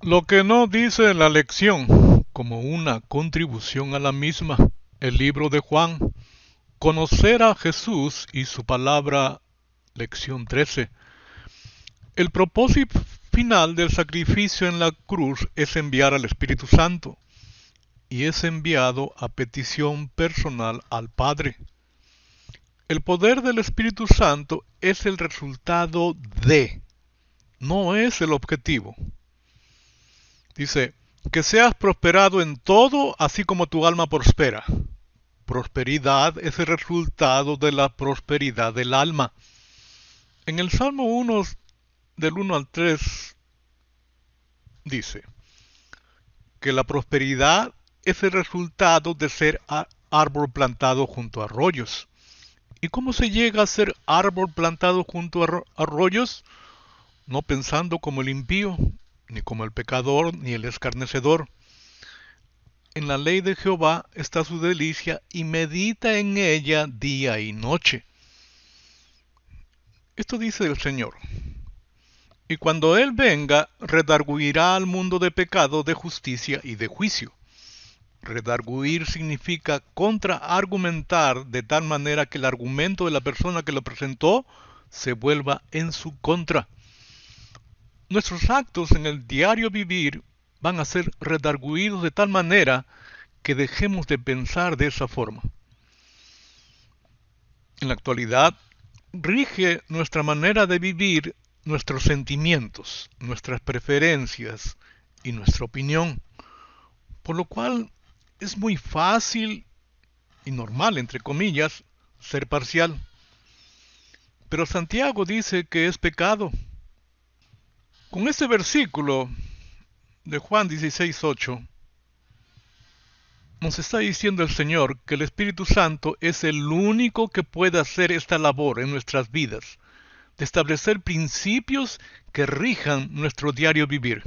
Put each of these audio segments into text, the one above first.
Lo que no dice la lección, como una contribución a la misma, el libro de Juan, conocer a Jesús y su palabra, lección 13. El propósito final del sacrificio en la cruz es enviar al Espíritu Santo, y es enviado a petición personal al Padre. El poder del Espíritu Santo es el resultado de, no es el objetivo. Dice, que seas prosperado en todo, así como tu alma prospera. Prosperidad es el resultado de la prosperidad del alma. En el Salmo 1, del 1 al 3, dice que la prosperidad es el resultado de ser árbol plantado junto a arroyos. ¿Y cómo se llega a ser árbol plantado junto a arroyos? No pensando como el impío, ni como el pecador, ni el escarnecedor. En la ley de Jehová está su delicia, y medita en ella día y noche. Esto dice el Señor. Y cuando Él venga, redarguirá al mundo de pecado, de justicia y de juicio. Redarguir significa contraargumentar de tal manera que el argumento de la persona que lo presentó se vuelva en su contra. Nuestros actos en el diario vivir van a ser redarguidos de tal manera que dejemos de pensar de esa forma. En la actualidad, rige nuestra manera de vivir nuestros sentimientos, nuestras preferencias y nuestra opinión, por lo cual es muy fácil y normal, entre comillas, ser parcial. Pero Santiago dice que es pecado. Con este versículo de Juan 16:8, nos está diciendo el Señor que el Espíritu Santo es el único que puede hacer esta labor en nuestras vidas, de establecer principios que rijan nuestro diario vivir.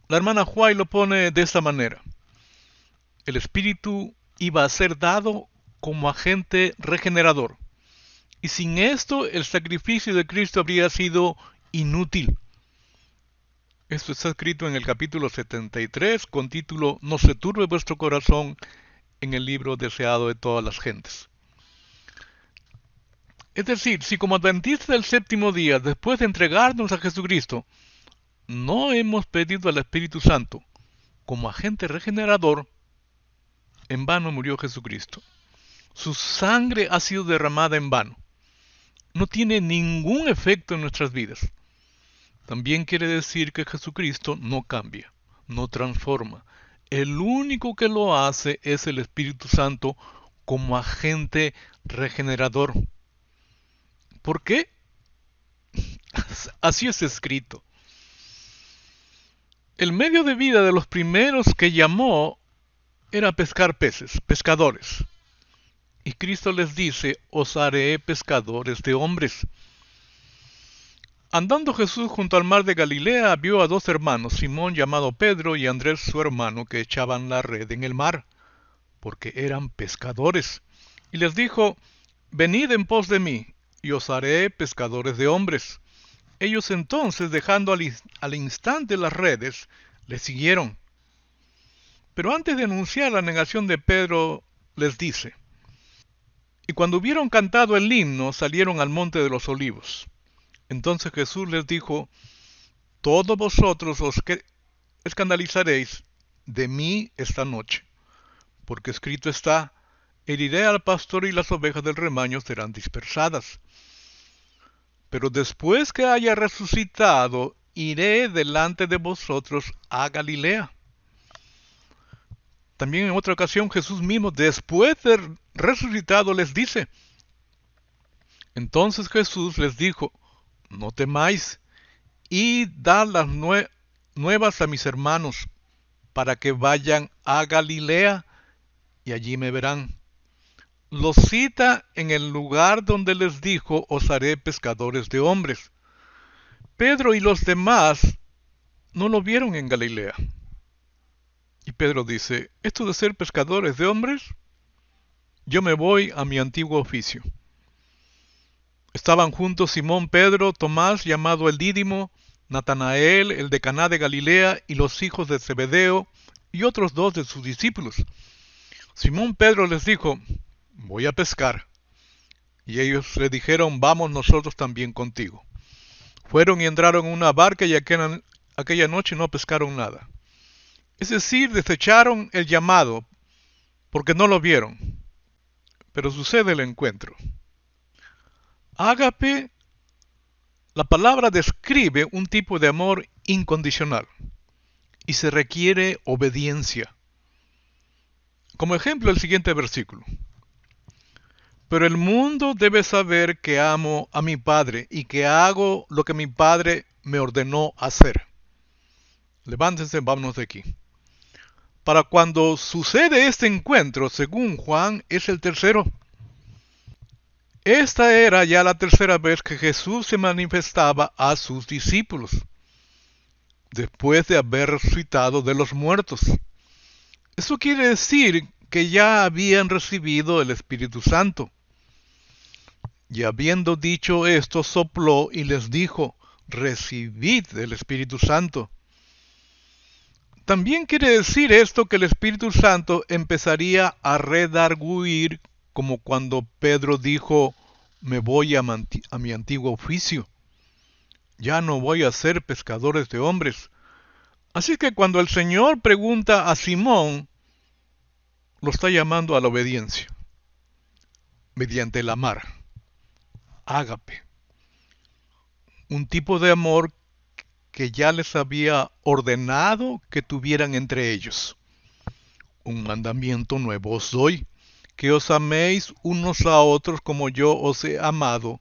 La hermana White lo pone de esta manera. El Espíritu iba a ser dado como agente regenerador, y sin esto el sacrificio de Cristo habría sido inútil. Esto está escrito en el capítulo 73 con título No se turbe vuestro corazón, en el libro deseado de todas las gentes. Es decir, si como adventistas del séptimo día, después de entregarnos a Jesucristo, no hemos pedido al Espíritu Santo como agente regenerador, en vano murió Jesucristo. Su sangre ha sido derramada en vano. No tiene ningún efecto en nuestras vidas. También quiere decir que Jesucristo no cambia, no transforma. El único que lo hace es el Espíritu Santo como agente regenerador. ¿Por qué? Así es escrito. El medio de vida de los primeros que llamó era pescar peces, pescadores. Y Cristo les dice, os haré pescadores de hombres. Andando Jesús junto al mar de Galilea, vio a dos hermanos, Simón llamado Pedro y Andrés su hermano, que echaban la red en el mar, porque eran pescadores. Y les dijo, venid en pos de mí, y os haré pescadores de hombres. Ellos entonces, dejando al instante las redes, le siguieron. Pero antes de anunciar la negación de Pedro, les dice, y cuando hubieron cantado el himno, salieron al monte de los olivos. Entonces Jesús les dijo, todos vosotros os escandalizaréis de mí esta noche, porque escrito está, heriré al pastor y las ovejas del rebaño serán dispersadas. Pero después que haya resucitado, iré delante de vosotros a Galilea. También en otra ocasión Jesús mismo, después de resucitado, les dice, entonces Jesús les dijo, no temáis, y dad las nuevas a mis hermanos, para que vayan a Galilea, y allí me verán. Los cita en el lugar donde les dijo, os haré pescadores de hombres. Pedro y los demás no lo vieron en Galilea. Y Pedro dice, ¿esto de ser pescadores de hombres? Yo me voy a mi antiguo oficio. Estaban juntos Simón Pedro, Tomás, llamado el Dídimo, Natanael, el de Caná de Galilea, y los hijos de Zebedeo, y otros 2 de sus discípulos. Simón Pedro les dijo: voy a pescar. Y ellos le dijeron: vamos nosotros también contigo. Fueron y entraron en una barca y aquella noche no pescaron nada. Es decir, desecharon el llamado porque no lo vieron. Pero sucede el encuentro. Ágape, la palabra describe un tipo de amor incondicional y se requiere obediencia. Como ejemplo, el siguiente versículo. Pero el mundo debe saber que amo a mi Padre y que hago lo que mi Padre me ordenó hacer. Levántense, vámonos de aquí. Para cuando sucede este encuentro, según Juan, es el tercero. Esta era ya la tercera vez que Jesús se manifestaba a sus discípulos, después de haber resucitado de los muertos. Eso quiere decir que ya habían recibido el Espíritu Santo. Y habiendo dicho esto, sopló y les dijo: recibid el Espíritu Santo. También quiere decir esto que el Espíritu Santo empezaría a redarguir, como cuando Pedro dijo: me voy a mi antiguo oficio. Ya no voy a ser pescadores de hombres. Así que cuando el Señor pregunta a Simón, lo está llamando a la obediencia, mediante el amar. Ágape. Un tipo de amor que ya les había ordenado que tuvieran entre ellos. Un mandamiento nuevo os doy, que os améis unos a otros como yo os he amado,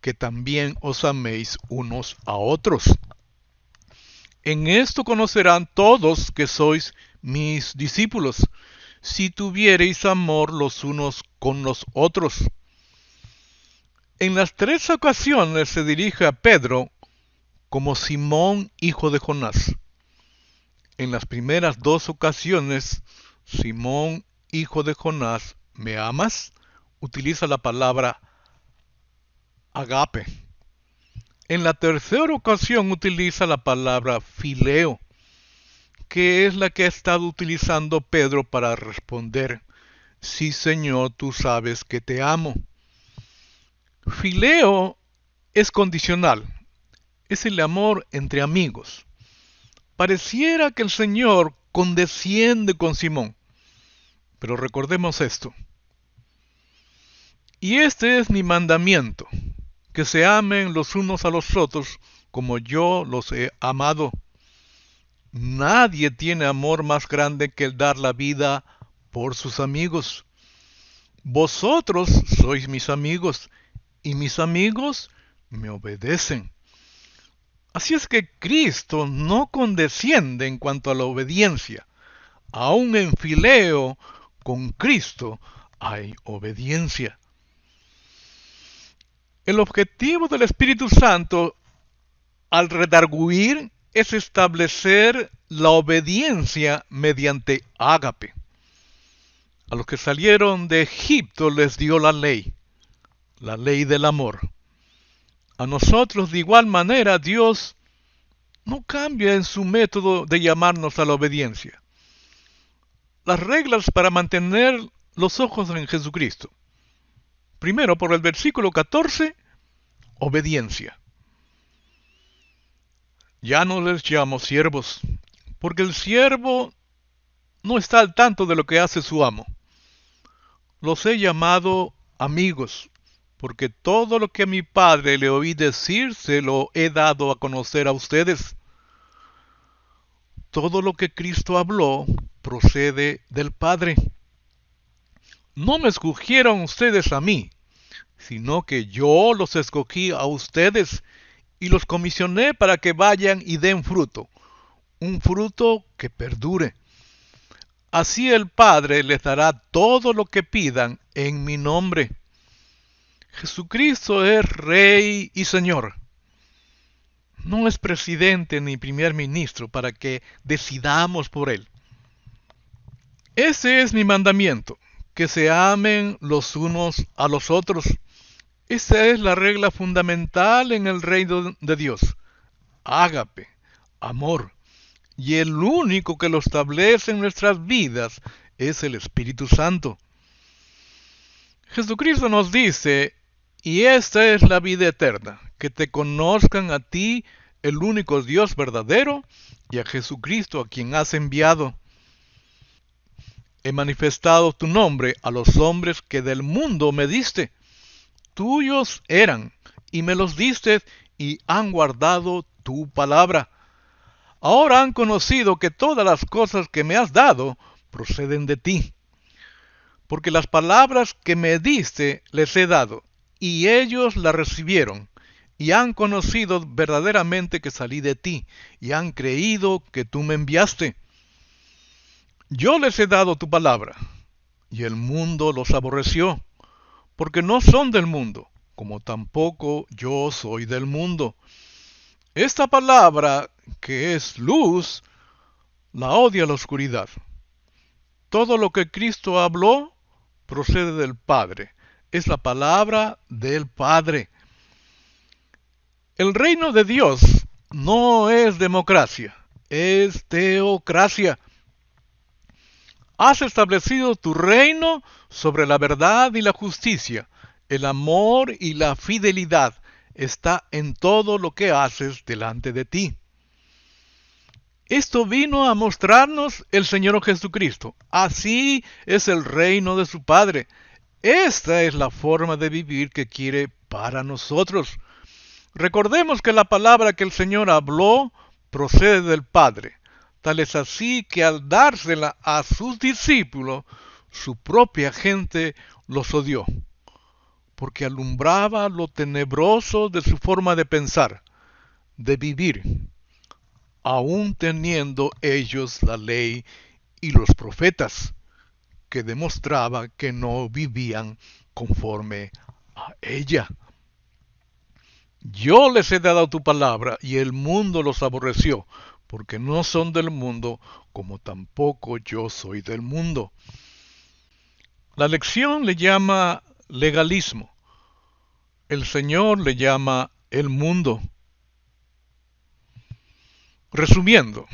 que también os améis unos a otros. En esto conocerán todos que sois mis discípulos, si tuviereis amor los unos con los otros. En las 3 ocasiones se dirige a Pedro como Simón, hijo de Jonás. En las primeras 2 ocasiones, Simón, hijo de Jonás, ¿me amas?, utiliza la palabra agape. En la tercera ocasión utiliza la palabra fileo, que es la que ha estado utilizando Pedro para responder: sí, Señor, tú sabes que te amo. Fileo es condicional, es el amor entre amigos. Pareciera que el Señor condesciende con Simón, pero recordemos esto. Y este es mi mandamiento, que se amen los unos a los otros como yo los he amado. Nadie tiene amor más grande que el dar la vida por sus amigos. Vosotros sois mis amigos, y mis amigos me obedecen. Así es que Cristo no condesciende en cuanto a la obediencia. Aún en fileo, con Cristo hay obediencia. El objetivo del Espíritu Santo al redarguir es establecer la obediencia mediante ágape. A los que salieron de Egipto les dio la ley del amor. A nosotros de igual manera Dios no cambia en su método de llamarnos a la obediencia. Las reglas para mantener los ojos en Jesucristo. Primero, por el versículo 14, obediencia. Ya no les llamo siervos, porque el siervo no está al tanto de lo que hace su amo. Los he llamado amigos, porque todo lo que a mi Padre le oí decir se lo he dado a conocer a ustedes. Todo lo que Cristo habló procede del Padre. No me escogieron ustedes a mí, sino que yo los escogí a ustedes y los comisioné para que vayan y den fruto, un fruto que perdure. Así el Padre les dará todo lo que pidan en mi nombre. Jesucristo es Rey y Señor. No es presidente ni primer ministro para que decidamos por Él. Ese es mi mandamiento, que se amen los unos a los otros. Esa es la regla fundamental en el reino de Dios. ágape, amor. Y el único que lo establece en nuestras vidas es el Espíritu Santo. Jesucristo nos dice, y esta es la vida eterna, que te conozcan a ti, el único Dios verdadero, y a Jesucristo a quien has enviado. He manifestado tu nombre a los hombres que del mundo me diste. Tuyos eran, y me los diste, y han guardado tu palabra. Ahora han conocido que todas las cosas que me has dado proceden de ti. Porque las palabras que me diste les he dado, y ellos las recibieron, y han conocido verdaderamente que salí de ti, y han creído que tú me enviaste. Yo les he dado tu palabra, y el mundo los aborreció, porque no son del mundo, como tampoco yo soy del mundo. Esta palabra, que es luz, la odia la oscuridad. Todo lo que Cristo habló procede del Padre. Es la palabra del Padre. El reino de Dios no es democracia, es teocracia. Has establecido tu reino sobre la verdad y la justicia. El amor y la fidelidad está en todo lo que haces delante de ti. Esto vino a mostrarnos el Señor Jesucristo. Así es el reino de su Padre. Esta es la forma de vivir que quiere para nosotros. Recordemos que la palabra que el Señor habló procede del Padre. Tal es así que al dársela a sus discípulos, su propia gente los odió, porque alumbraba lo tenebroso de su forma de pensar, de vivir, aun teniendo ellos la ley y los profetas, que demostraba que no vivían conforme a ella. Yo les he dado tu palabra, y el mundo los aborreció, porque no son del mundo, como tampoco yo soy del mundo. La lección le llama legalismo. El Señor le llama el mundo. Resumiendo,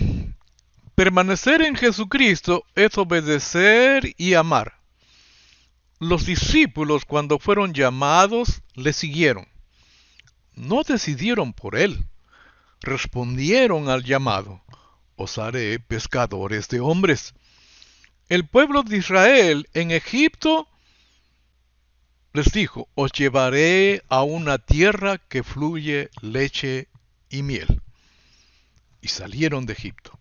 permanecer en Jesucristo es obedecer y amar. Los discípulos, cuando fueron llamados, le siguieron. No decidieron por él. Respondieron al llamado: os haré pescadores de hombres. El pueblo de Israel en Egipto les dijo: os llevaré a una tierra que fluye leche y miel. Y salieron de Egipto.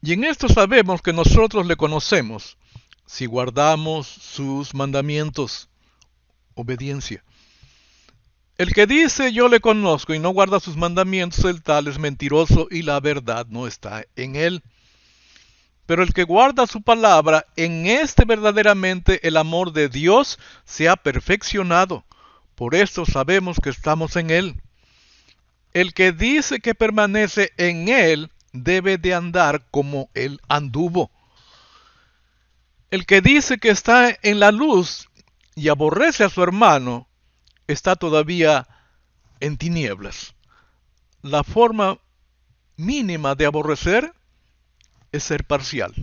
Y en esto sabemos que nosotros le conocemos, si guardamos sus mandamientos. Obediencia. El que dice yo le conozco y no guarda sus mandamientos, el tal es mentiroso y la verdad no está en él. Pero el que guarda su palabra, en este verdaderamente el amor de Dios se ha perfeccionado. Por esto sabemos que estamos en él. El que dice que permanece en él debe de andar como él anduvo. El que dice que está en la luz y aborrece a su hermano, está todavía en tinieblas. La forma mínima de aborrecer es ser parcial.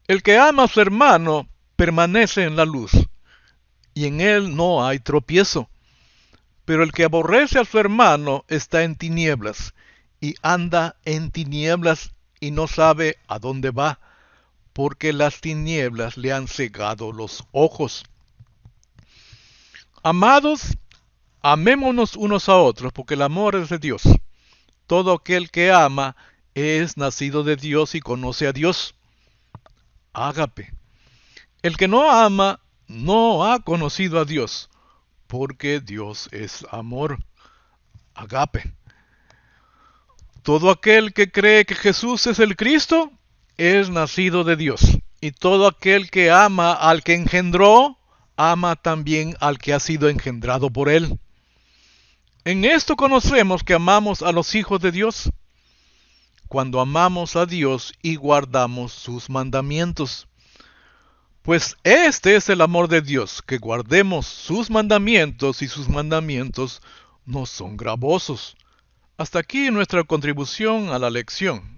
El que ama a su hermano permanece en la luz, y en él no hay tropiezo. Pero el que aborrece a su hermano está en tinieblas, y anda en tinieblas y no sabe a dónde va, porque las tinieblas le han cegado los ojos. Amados, amémonos unos a otros, porque el amor es de Dios. Todo aquel que ama es nacido de Dios y conoce a Dios. Ágape. El que no ama no ha conocido a Dios, porque Dios es amor. Agape. Todo aquel que cree que Jesús es el Cristo es nacido de Dios. Y todo aquel que ama al que engendró, ama también al que ha sido engendrado por él. En esto conocemos que amamos a los hijos de Dios, cuando amamos a Dios y guardamos sus mandamientos. Pues este es el amor de Dios, que guardemos sus mandamientos, y sus mandamientos no son gravosos. Hasta aquí nuestra contribución a la lección.